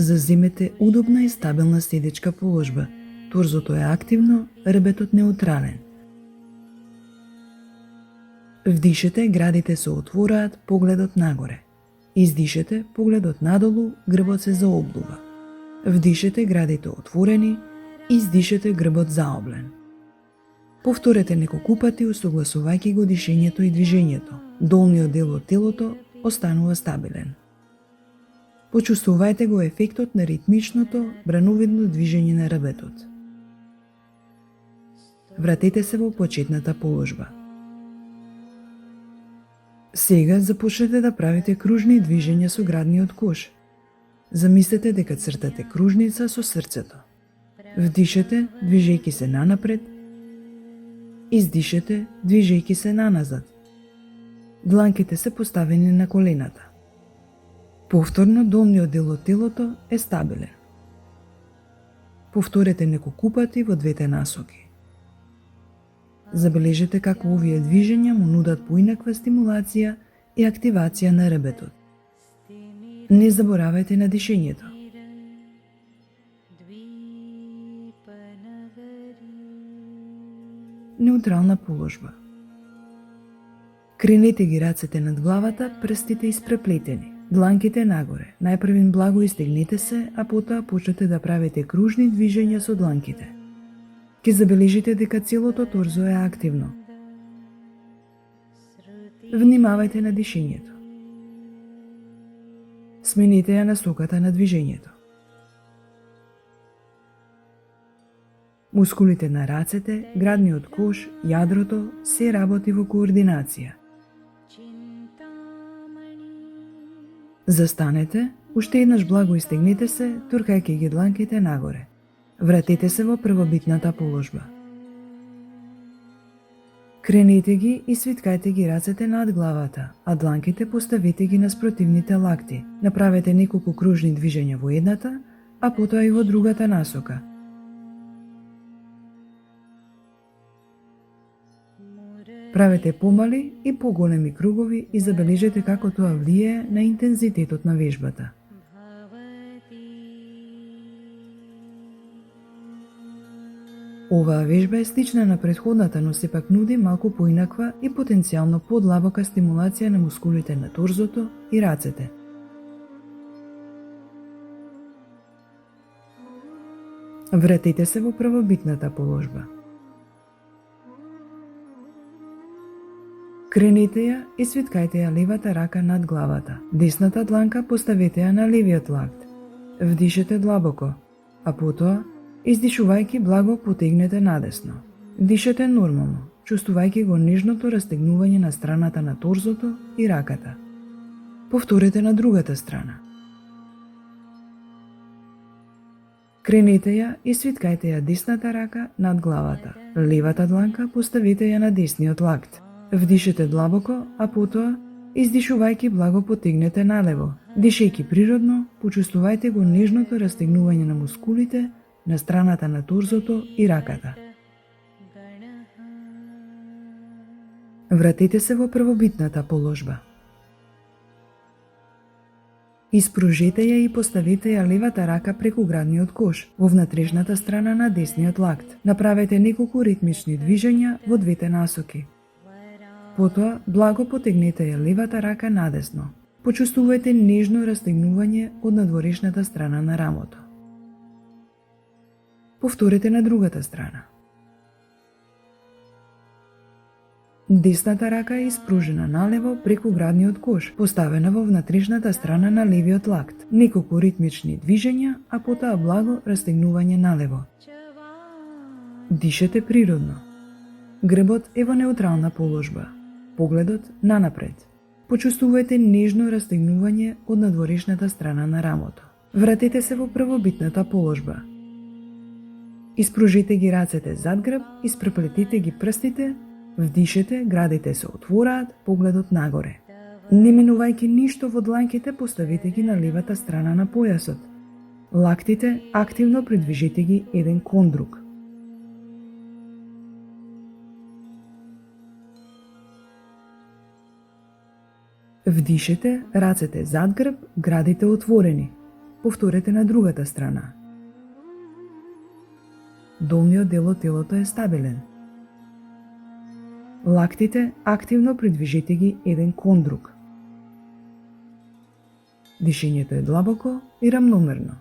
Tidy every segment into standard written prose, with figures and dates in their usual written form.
Заземете удобна и стабилна седечка положба. Торзото е активно, ребетот неутрален. Вдишете, градите се отвораат, погледот нагоре. Издишете, погледот надолу, грбот се заоблува. Вдишете, градите отворени, издишете, грбот заоблен. Повторете неколку пати, усогласувајќи го дишењето и движењето. Долниот дел од телото останува стабилен. Почувствувајте го ефектот на ритмичното, брановидно движење на ребетот. Вратете се во почетната положба. Сега започнете да правите кружни движења со градниот кош. Замислете дека цртате кружница со срцето. Вдишете, движејќи се нанапред. Издишете, движејќи се наназад. Дланките се поставени на колената. Повторно, долниот дел од телото е стабилен. Повторете неколку пати во двете насоки. Забележете како овие движења му нудат поинаква стимулација и активација на ребетот. Не заборавајте на дишењето. Неутрална положба. Кренете ги рацете над главата, прстите испреплетени, дланките нагоре. Најпрвен благо истегнете се, а потоа почнете да правите кружни движења со дланките. Ке забележите дека целото торзо е активно. Внимавајте на дишењето. Смените ја насоката на движењето. Мускулите на рацете, градниот кош, јадрото се работи во координација. Застанете, уште еднаш благо истегнете се, туркајќи ги дланките нагоре. Вратете се во првобитната положба. Кренете ги и свиткајте ги рацете над главата, а дланките поставете ги на спротивните лакти. Направете неколку кружни движења во едната, а потоа и во другата насока. Правете помали и поголеми кругови и забележете како тоа влијае на интензитетот на вежбата. Оваа вежба е слична на претходната, но сепак нуди малку поинаква и потенцијално подлабока стимулација на мускулите на торзото и рацете. Вратете се во првобитната положба. Кренете ја и свиткајте ја левата рака над главата. Десната дланка поставете ја на левиот лакт. Вдишете длабоко, а потоа, издишувајќи благо, потегнете надесно. Дишете нормално, чувствувајќи го нежното растегнување на страната на торзото и раката. Повторете на другата страна. Кренете ја и свиткајте ја десната рака над главата. Левата дланка поставете ја на десниот лакт. Вдишете длабоко, а потоа, издишувајќи благо, потегнете налево. Дишејќи природно, почувствувајте го нежното растегнување на мускулите на страната на торзото и раката. Вратете се во првобитната положба. Испружете ја и поставете ја левата рака преку градниот кош, во внатрешната страна на десниот лакт. Направете неколку ритмични движења во двете насоки. Потоа, благо потегнете ја левата рака надесно. Почувствувајте нежно растегнување од надворешната страна на рамото. Повторете на другата страна. Десната рака е испружена налево преку градниот кош, поставена во внатрешната страна на левиот лакт. Неколку ритмични движења, а потоа благо растегнување налево. Дишете природно. Грбот е во неутрална положба. Погледот нанапред. Почувствувајте нежно растегнување од надворешната страна на рамото. Вратете се во првобитната положба. Испружете ги рацете зад грб, испреплетете ги прстите, вдишете, градите се отвораат, погледот нагоре. Не минувајќи ништо во дланките, поставете ги на левата страна на појасот. Лактите активно придвижете ги еден кон друг. Вдишете, рацете зад грб, градите отворени. Повторете на другата страна. Долниот дел од телото е стабилен. Лактите активно придвижете ги еден кон друг. Дишењето е длабоко и рамномерно.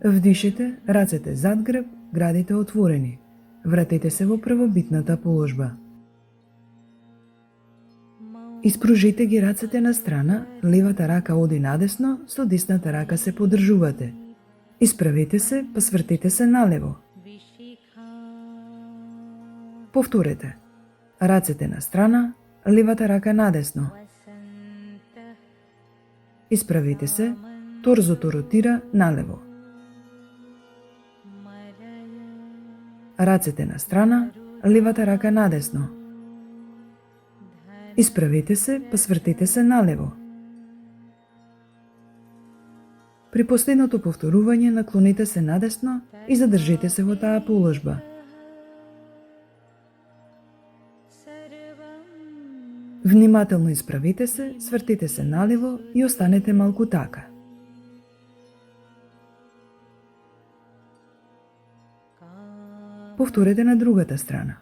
Вдишете, рацете зад грб, градите отворени. Вратете се во првобитната положба. Испружите ги рацете на страна, левата рака оди надесно, со десната рака се поддржувате. Исправете се, па свртете се налево. Повторете. Рацете на страна, левата рака надесно. Исправете се, торзото ротира налево. Рацете на страна, левата рака надесно. Исправете се, па свртете се налево. При последното повторување наклоните се надесно и задржете се во таа положба. Внимателно исправите се, свртете се налево и останете малку така. Повторете на другата страна.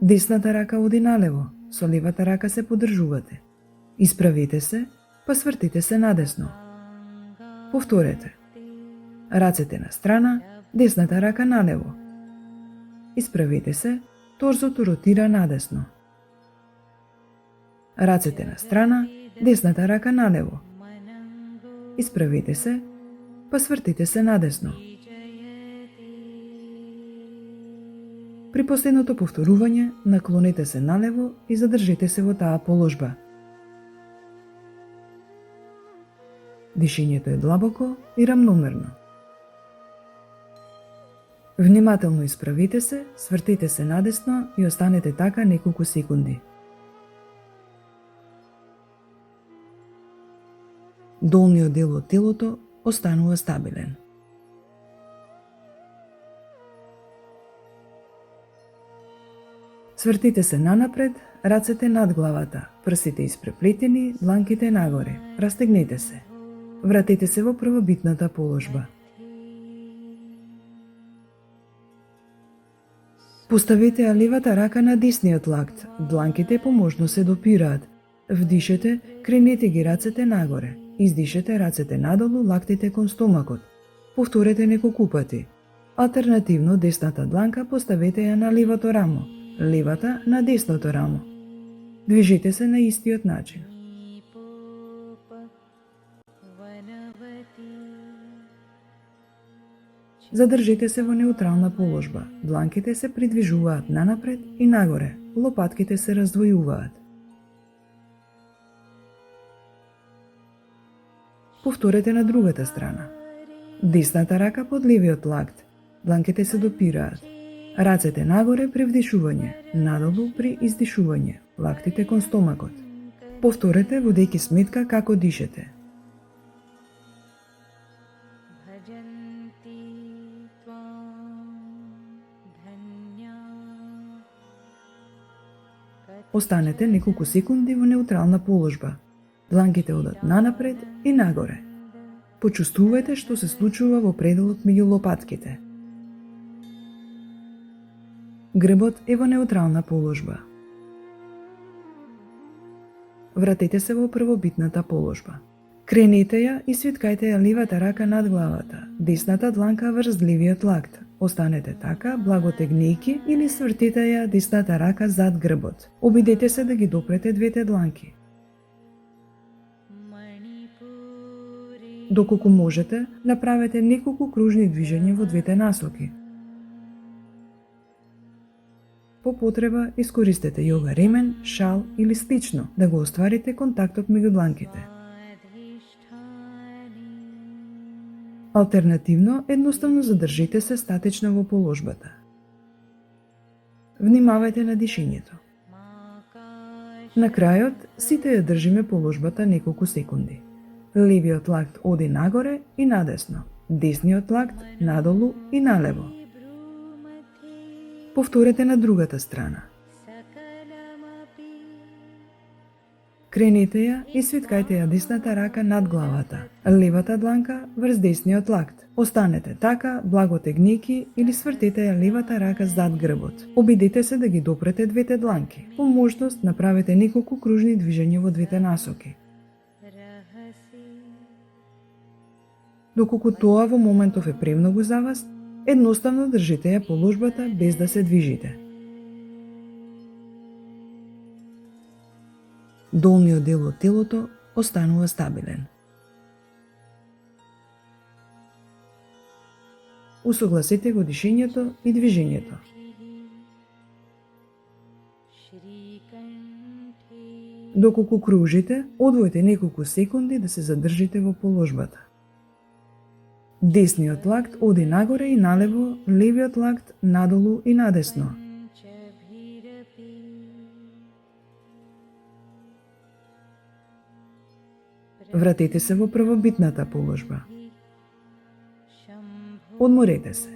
Десната рака оди налево, со левата рака се поддржувате. Исправите се, па свртите се надесно. Повторете. Рацете на страна, десната рака налево. Исправите се, торзото ротира надесно. Рацете на страна, десната рака налево. Исправите се, па свртите се надесно. При последното повторување, наклоните се налево и задржете се во таа положба. Дишењето е длабоко и рамномерно. Внимателно исправите се, свртете се надесно и останете така неколку секунди. Долниот дел од телото останува стабилен. Свртите се нанапред, рацете над главата, прсите испреплетени, дланките нагоре. Растегнете се. Вратете се во првобитната положба. Поставете ја левата рака на десниот лакт, дланките поможно се допираат. Вдишете, кренете ги рацете нагоре. Издишете рацете надолу, лактите кон стомакот. Повторете неколку пати. Алтернативно, десната дланка поставете ја на левото рамо, левата на десното рамо. Движите се на истиот начин. Задржите се во неутрална положба. Дланките се придвижуваат нанапред и нагоре. Лопатките се раздвојуваат. Повторете на другата страна. Десната рака под левиот лакт. Дланките се допираат. Рацете нагоре при вдишување, надолу при издишување. Лактите кон стомакот. Повторете водејќи сметка како дишете. Останете неколку секунди во неутрална положба. Дланките одат нанапред и нагоре. Почувствувајте што се случува во пределот меѓу лопатките. Грбот е во неутрална положба. Вратете се во првобитната положба. Кренете ја и свиткајте ја левата рака над главата, десната дланка врз левиот лакт. Останете така, благотегнејки или свртете ја десната рака зад грбот. Обидете се да ги допрете двете дланки. Доколку можете, направете неколку кружни движења во двете насоки. По потреба, искористете јога ремен, шал или слично да го остварите контактот меѓу дланките. Алтернативно, едноставно задржите се статично во положбата. Внимавајте на дишењето. На крајот, сите ја држиме положбата неколку секунди. Левиот лакт оди нагоре и надесно, десниот лакт надолу и налево. Повторете на другата страна. Кренете ја и свиткајте ја десната рака над главата, левата дланка врз десниот лакт. Останете така, благо тегники или свртете ја левата рака зад грбот. Обидете се да ги допрете двете дланки. По можност направете неколку кружни движења во двете насоки. Доколку тоа во моментов е премногу за вас, едноставно држите ја положбата без да се движите. Долниот дел од телото останува стабилен. Усогласете го дишењето и движењето. Доколку кружите, одвојте неколку секунди да се задржите во положбата. Десниот лакт оди нагоре и налево, левиот лакт надолу и надесно. Вратете се во првобитната положба. Одморете се.